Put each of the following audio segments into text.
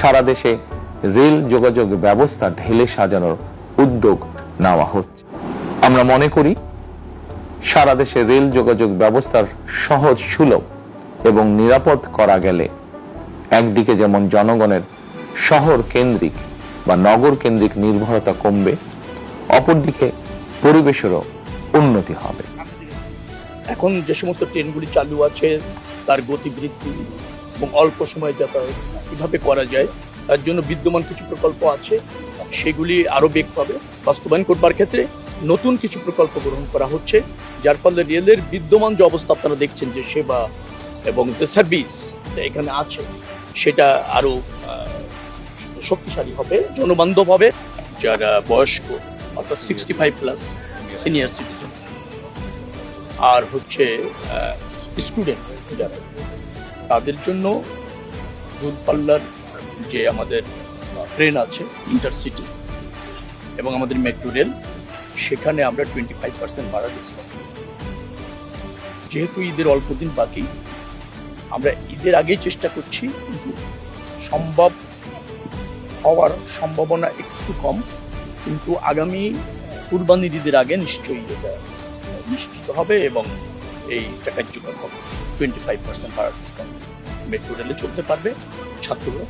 সারা দেশে রেল যোগাযোগ ব্যবস্থা ঢেলে সাজানোর উদ্যোগ নেওয়া হচ্ছে। আমরা মনে করি সারা দেশে রেল যোগাযোগ ব্যবস্থার সহজ, সুলভ এবং নিরাপদ করা গেলে একদিকে যেমন জনগণের শহর কেন্দ্রিক বা নগর কেন্দ্রিক নির্ভরতা কমবে, অপরদিকে পরিবেশেরও উন্নতি হবে। এখন যে সমস্ত ট্রেনগুলি চালু আছে তার গতিবৃদ্ধি এবং অল্প সময়ে যাতায়াত কিভাবে করা যায় তার জন্য বিদ্যমান কিছু প্রকল্প আছে, সেগুলি আরো বেগ পাবে। বাস্তবায়ন করবার ক্ষেত্রে নতুন কিছু প্রকল্প গ্রহণ করা হচ্ছে, যার ফলে রেলের বিদ্যমান যে অবস্থা আপনারা দেখছেন, যে সেবা এবং যে সার্ভিস এখানে আছে সেটা আরো শক্তিশালী হবে, জনবান্ধব হবে। যারা বয়স্ক অর্থাৎ 65+ সিনিয়র সিটিজেন আর হচ্ছে স্টুডেন্ট যারা, তাদের জন্য দূরপাল্লার যে আমাদের ট্রেন আছে ইন্টারসিটি এবং আমাদের মেট্রো রেল, সেখানে আমরা 25% ভাড়া ডিসকাউন্ট। যেহেতু ঈদের অল্প দিন বাকি, আমরা ঈদের আগেই চেষ্টা করছি, কিন্তু সম্ভব হওয়ার সম্ভাবনা একটু কম, কিন্তু আগামী কুরবানির ঈদের আগে নিশ্চয়ই এটা নিশ্চিত হবে এবং এইটা কার্যকর হবে। 25% ভাড়া ডিসকাউন্ট মেট্রো রেলে চলতে পারবে ছাত্ররা,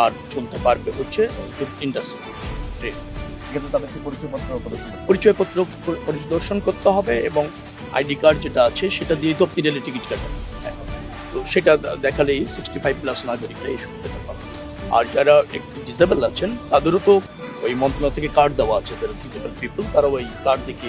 আর চলতে পারবে হচ্ছে ইন্টারসিটি ট্রেন। সেক্ষেত্রে তাদেরকে পরিচয়পত্র পরিদর্শন করতে হবে এবং আইডি কার্ড যেটা আছে সেটা দিয়ে তো আপনি রেলে টিকিট কাটেন, তো সেটা দেখালেই 65+ নাগরিকরা এই সুবিধাটা পাবে। আর যারা একটু ডিসেবল আছেন তাদেরও তো ওই মন্ত্রণালয় থেকে কার্ড দেওয়া আছে, যারা ডিসেবল পিপল, তারা ওই কার্ড দেখে